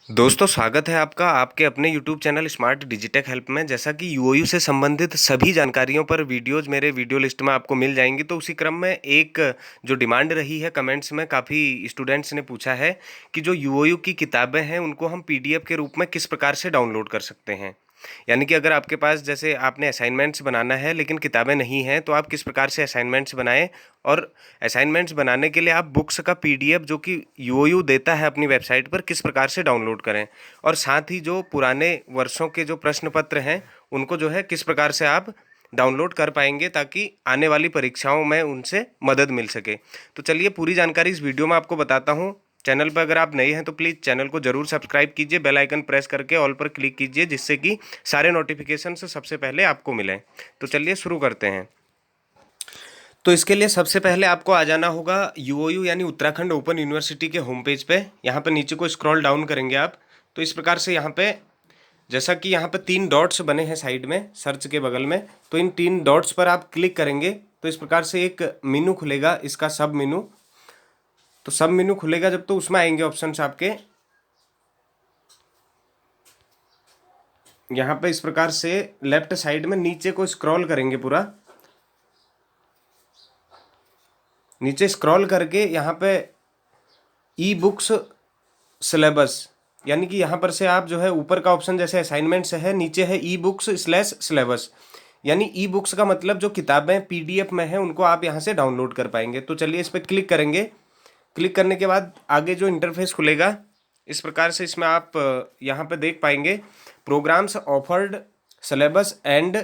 दोस्तों स्वागत है आपका आपके अपने YouTube channel smart Digitek help में। जैसा कि यूओयू से संबंधित सभी जानकारियों पर वीडियोज़ मेरे वीडियो लिस्ट में आपको मिल जाएंगी। तो उसी क्रम में एक जो डिमांड रही है कमेंट्स में, काफ़ी स्टूडेंट्स ने पूछा है कि जो यूओयू की किताबें हैं उनको हम पीडीएफ के रूप में किस प्रकार से डाउनलोड कर सकते हैं। यानी कि अगर आपके पास जैसे आपने असाइनमेंट्स बनाना है लेकिन किताबें नहीं हैं, तो आप किस प्रकार से असाइनमेंट्स बनाएं। और असाइनमेंट्स बनाने के लिए आप बुक्स का पीडीएफ जो कि यूओयू देता है अपनी वेबसाइट पर, किस प्रकार से डाउनलोड करें। और साथ ही जो पुराने वर्षों के जो प्रश्न पत्र हैं उनको जो है किस प्रकार से आप डाउनलोड कर पाएंगे ताकि आने वाली परीक्षाओं में उनसे मदद मिल सके। तो चलिए पूरी जानकारी इस वीडियो में आपको बताता हूँ। चैनल पर अगर आप नए हैं तो प्लीज़ चैनल को जरूर सब्सक्राइब कीजिए, बेल आइकन प्रेस करके ऑल पर क्लिक कीजिए, जिससे कि सारे नोटिफिकेशन सबसे पहले आपको मिलें। तो चलिए शुरू करते हैं। तो इसके लिए सबसे पहले आपको आ जाना होगा यूओयू यानी उत्तराखंड ओपन यूनिवर्सिटी के होम पेज पे। यहाँ पे नीचे को स्क्रॉल डाउन करेंगे आप तो इस प्रकार से यहाँ पे, जैसा कि यहाँ पे 3 डॉट्स बने हैं साइड में सर्च के बगल में, तो इन 3 डॉट्स पर आप क्लिक करेंगे तो इस प्रकार से एक मेनू खुलेगा, इसका सब मेनू। तो सब मेनू खुलेगा जब, तो उसमें आएंगे ऑप्शंस आपके। यहाँ पे इस प्रकार से लेफ्ट साइड में नीचे को स्क्रॉल करेंगे, पूरा नीचे स्क्रॉल करके यहाँ पे ई बुक्स सिलेबस, यानी कि यहाँ पर से आप जो है ऊपर का ऑप्शन जैसे असाइनमेंट्स है, नीचे है ई बुक्स स्लैश सिलेबस। यानी ई बुक्स का मतलब जो किताबें पीडीएफ में हैं उनको आप यहाँ से डाउनलोड कर पाएंगे। तो चलिए इस पर क्लिक करेंगे। क्लिक करने के बाद आगे जो इंटरफेस खुलेगा इस प्रकार से, इसमें आप यहाँ पे देख पाएंगे programmes offered syllabus and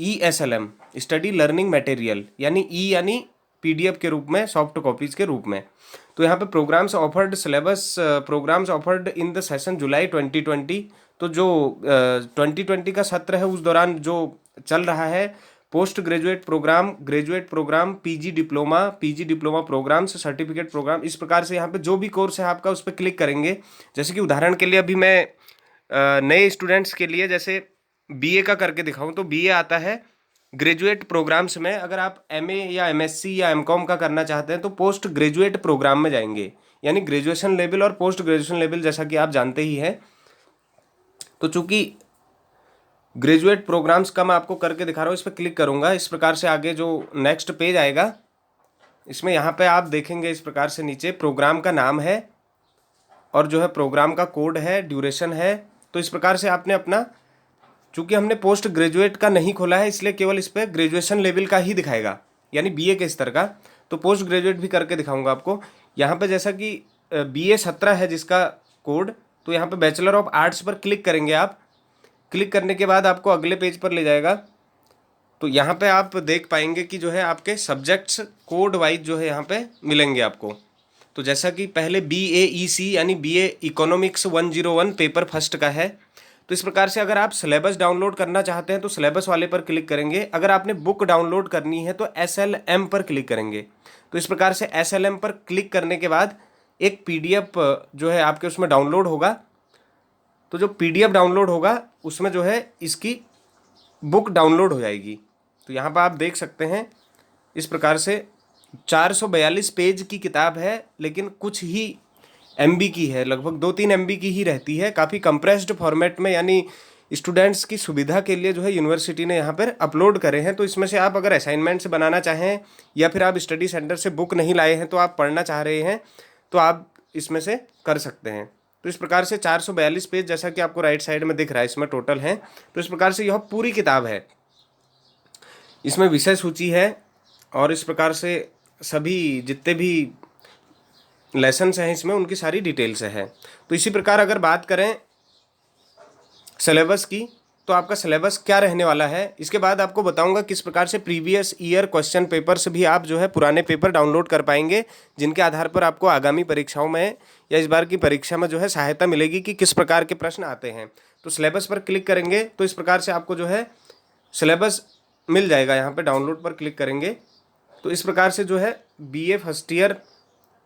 ESLM study learning material, यानी ई यानी पीडीएफ के रूप में, सॉफ्ट कॉपीज के रूप में। तो यहाँ पे programmes offered syllabus, programmes offered in the session July 2020। तो जो 2020 का सत्र है उस दौरान जो चल रहा है, post graduate programme, PG diploma programmes, certificate programme, इस प्रकार से यहाँ पे जो भी कोर्स है आपका उस पर क्लिक करेंगे। जैसे कि उदाहरण के लिए अभी मैं नए स्टूडेंट्स के लिए जैसे बीए का करके दिखाऊं तो बीए आता है ग्रेजुएट प्रोग्राम्स में। अगर आप एमए या एमएससी या एमकॉम का करना चाहते हैं तो पोस्ट ग्रेजुएट प्रोग्राम में जाएंगे, यानी ग्रेजुएशन लेवल और पोस्ट ग्रेजुएशन लेवल जैसा कि आप जानते ही हैं। तो चूंकि ग्रेजुएट प्रोग्राम्स का मैं आपको करके दिखा रहा हूँ, इस पर क्लिक करूँगा। इस प्रकार से आगे जो नेक्स्ट पेज आएगा इसमें यहाँ पे आप देखेंगे इस प्रकार से नीचे प्रोग्राम का नाम है और जो है प्रोग्राम का कोड है, ड्यूरेशन है। तो इस प्रकार से आपने अपना, चूंकि हमने पोस्ट ग्रेजुएट का नहीं खोला है इसलिए केवल इस पर ग्रेजुएशन लेवल का ही दिखाएगा, यानी बीए के स्तर का। तो पोस्ट ग्रेजुएट भी करके दिखाऊंगा आपको। यहाँ पे जैसा कि BA 17 है जिसका कोड, तो यहाँ पे बैचलर ऑफ आर्ट्स पर क्लिक करेंगे आप। क्लिक करने के बाद आपको अगले पेज पर ले जाएगा। तो यहाँ पे आप देख पाएंगे कि जो है आपके सब्जेक्ट्स कोड वाइज जो है यहाँ पे मिलेंगे आपको। तो जैसा कि पहले BAEC यानी BA इकोनॉमिक्स 101 पेपर फर्स्ट का है। तो इस प्रकार से अगर आप सिलेबस डाउनलोड करना चाहते हैं तो सिलेबस वाले पर क्लिक करेंगे। अगर आपने बुक डाउनलोड करनी है तो SLM पर क्लिक करेंगे। तो इस प्रकार से SLM पर क्लिक करने के बाद एक PDF जो है आपके उसमें डाउनलोड होगा। तो जो PDF डाउनलोड होगा उसमें जो है इसकी बुक डाउनलोड हो जाएगी। तो यहाँ पर आप देख सकते हैं इस प्रकार से 442 पेज की किताब है, लेकिन कुछ ही MB की है, लगभग 2-3 MB की ही रहती है, काफ़ी कंप्रेस्ड फॉर्मेट में, यानी स्टूडेंट्स की सुविधा के लिए जो है यूनिवर्सिटी ने यहाँ पर अपलोड करे हैं। तो इसमें से आप अगर असाइनमेंट्स बनाना चाहें या फिर आप स्टडी सेंटर से बुक नहीं लाए हैं तो आप पढ़ना चाह रहे हैं तो आप इसमें से कर सकते हैं। तो इस प्रकार से 442 पेज जैसा कि आपको राइट साइड में दिख रहा है इसमें टोटल है। तो इस प्रकार से यह पूरी किताब है, इसमें विषय सूची है और इस प्रकार से सभी जितने भी लेसन्स हैं इसमें उनकी सारी डिटेल्स है। तो इसी प्रकार अगर बात करें सिलेबस की, तो आपका सिलेबस क्या रहने वाला है, इसके बाद आपको बताऊंगा किस प्रकार से प्रीवियस ईयर क्वेश्चन पेपर्स भी आप जो है पुराने पेपर डाउनलोड कर पाएंगे, जिनके आधार पर आपको आगामी परीक्षाओं में या इस बार की परीक्षा में जो है सहायता मिलेगी कि किस प्रकार के प्रश्न आते हैं। तो सिलेबस पर क्लिक करेंगे तो इस प्रकार से आपको जो है सिलेबस मिल जाएगा। यहाँ पर डाउनलोड पर क्लिक करेंगे तो इस प्रकार से जो है BA फर्स्ट ईयर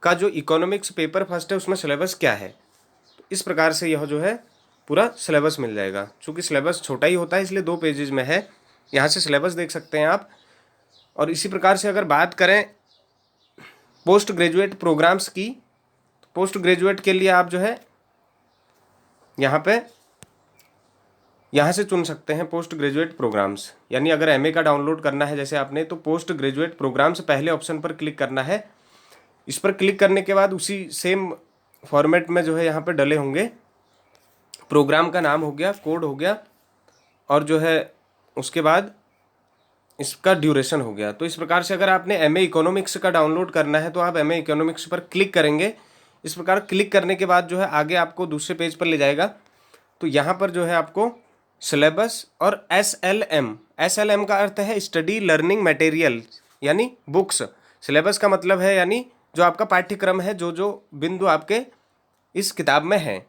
का जो इकोनॉमिक्स पेपर फर्स्ट है उसमें सिलेबस क्या है, तो इस प्रकार से यह जो है पूरा सिलेबस मिल जाएगा। चूँकि सिलेबस छोटा ही होता है इसलिए 2 पेजेज में है, यहाँ से सिलेबस देख सकते हैं आप। और इसी प्रकार से अगर बात करें पोस्ट ग्रेजुएट प्रोग्राम्स की, तो पोस्ट ग्रेजुएट के लिए आप जो है यहाँ से चुन सकते हैं पोस्ट ग्रेजुएट प्रोग्राम्स। यानी अगर एमए का डाउनलोड करना है जैसे आपने, तो पोस्ट ग्रेजुएट प्रोग्राम्स पहले ऑप्शन पर क्लिक करना है। इस पर क्लिक करने के बाद उसी सेम फॉर्मेट में जो है यहाँ पर डले होंगे, प्रोग्राम का नाम हो गया, कोड हो गया, और जो है उसके बाद इसका ड्यूरेशन हो गया। तो इस प्रकार से अगर आपने एमए इकोनॉमिक्स का डाउनलोड करना है तो आप एमए इकोनॉमिक्स पर क्लिक करेंगे। इस प्रकार क्लिक करने के बाद जो है आगे आपको दूसरे पेज पर ले जाएगा। तो यहाँ पर जो है आपको सिलेबस और एसएलएम का अर्थ है स्टडी लर्निंग मटेरियल, यानी बुक्स। सिलेबस का मतलब है यानी जो आपका पाठ्यक्रम है, जो जो बिंदु आपके इस किताब में है।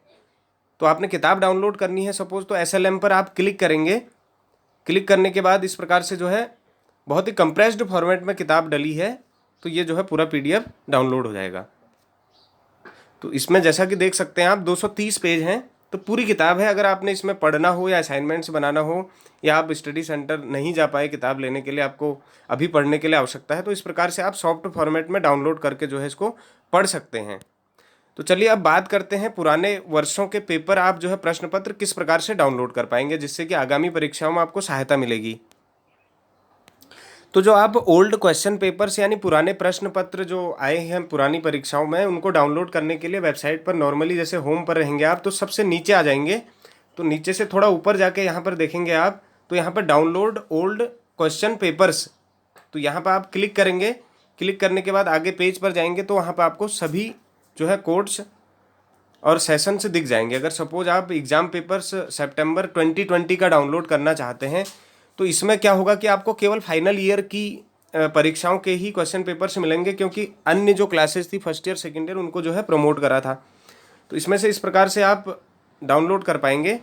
तो आपने किताब डाउनलोड करनी है सपोज, तो एसएलएम पर आप क्लिक करेंगे। क्लिक करने के बाद इस प्रकार से जो है बहुत ही कंप्रेस्ड फॉर्मेट में किताब डली है, तो ये जो है पूरा पीडीएफ डाउनलोड हो जाएगा। तो इसमें जैसा कि देख सकते हैं आप 230 पेज हैं, तो पूरी किताब है। अगर आपने इसमें पढ़ना हो या असाइनमेंट्स बनाना हो, या आप स्टडी सेंटर नहीं जा पाए किताब लेने के लिए, आपको अभी पढ़ने के लिए आवश्यकता है, तो इस प्रकार से आप सॉफ्ट फॉर्मेट में डाउनलोड करके जो है इसको पढ़ सकते हैं। तो चलिए अब बात करते हैं पुराने वर्षों के पेपर आप जो है प्रश्न पत्र किस प्रकार से डाउनलोड कर पाएंगे, जिससे कि आगामी परीक्षाओं में आपको सहायता मिलेगी। तो जो आप ओल्ड क्वेश्चन पेपर्स यानी पुराने प्रश्न पत्र जो आए हैं पुरानी परीक्षाओं में, उनको डाउनलोड करने के लिए वेबसाइट पर नॉर्मली जैसे होम पर रहेंगे आप, तो सबसे नीचे आ जाएंगे। तो नीचे से थोड़ा ऊपर जाके यहाँ पर देखेंगे आप, तो यहाँ पर डाउनलोड ओल्ड क्वेश्चन पेपर्स, तो यहाँ पर आप क्लिक करेंगे। क्लिक करने के बाद आगे पेज पर जाएंगे तो वहाँ पर आपको सभी जो है कोड्स और सेशंस दिख जाएंगे। अगर सपोज आप एग्ज़ाम पेपर्स सितंबर 2020 का डाउनलोड करना चाहते हैं, तो इसमें क्या होगा कि आपको केवल फाइनल ईयर की परीक्षाओं के ही क्वेश्चन पेपर्स मिलेंगे, क्योंकि अन्य जो क्लासेस थी फर्स्ट ईयर सेकेंड ईयर उनको जो है प्रमोट करा था। तो इसमें से इस प्रकार से आप डाउनलोड कर पाएंगे।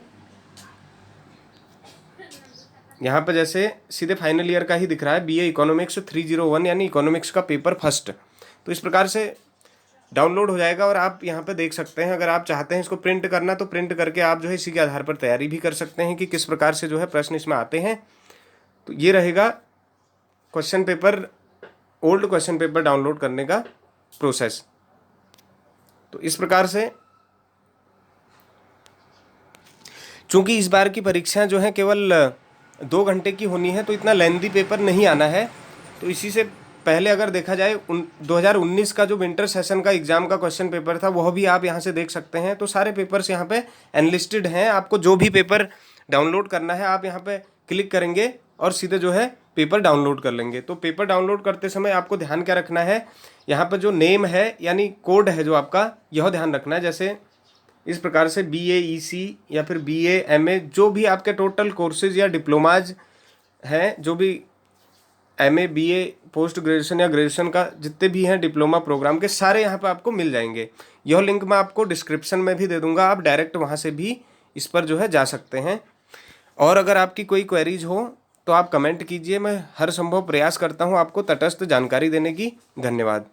यहाँ पे जैसे सीधे फाइनल ईयर का ही दिख रहा है, बीए इकोनॉमिक्स 301 यानी इकोनॉमिक्स का पेपर फर्स्ट। तो इस प्रकार से डाउनलोड हो जाएगा और आप यहाँ पे देख सकते हैं। अगर आप चाहते हैं इसको प्रिंट करना, तो प्रिंट करके आप जो है इसी के आधार पर तैयारी भी कर सकते हैं कि किस प्रकार से जो है प्रश्न इसमें आते हैं। तो ये रहेगा question paper, old question paper download करने का प्रोसेस। तो इस प्रकार से चूंकि इस बार की परीक्षाएं जो है केवल 2 घंटे की होनी है, तो इतना लेंथी पेपर नहीं आना है। तो इसी से पहले अगर देखा जाए 2019 का जो विंटर सेशन का एग्जाम का क्वेश्चन पेपर था, वह भी आप यहाँ से देख सकते हैं। तो सारे पेपर्स यहाँ पे एनलिस्टेड हैं। आपको जो भी पेपर डाउनलोड करना है आप यहाँ पे क्लिक करेंगे और सीधे जो है पेपर डाउनलोड कर लेंगे। तो पेपर डाउनलोड करते समय आपको ध्यान क्या रखना है, यहाँ पर जो नेम है यानी कोड है जो आपका, यह ध्यान रखना है। जैसे इस प्रकार से BAEC या फिर BA MA जो भी आपके टोटल कोर्सेज या डिप्लोमाज हैं, जो भी MA BA पोस्ट ग्रेजुएशन या ग्रेजुएशन का जितने भी हैं डिप्लोमा प्रोग्राम के, सारे यहाँ पे आपको मिल जाएंगे। यह लिंक मैं आपको डिस्क्रिप्शन में भी दे दूंगा, आप डायरेक्ट वहाँ से भी इस पर जो है जा सकते हैं। और अगर आपकी कोई क्वेरीज हो तो आप कमेंट कीजिए, मैं हर संभव प्रयास करता हूँ आपको तटस्थ जानकारी देने की। धन्यवाद।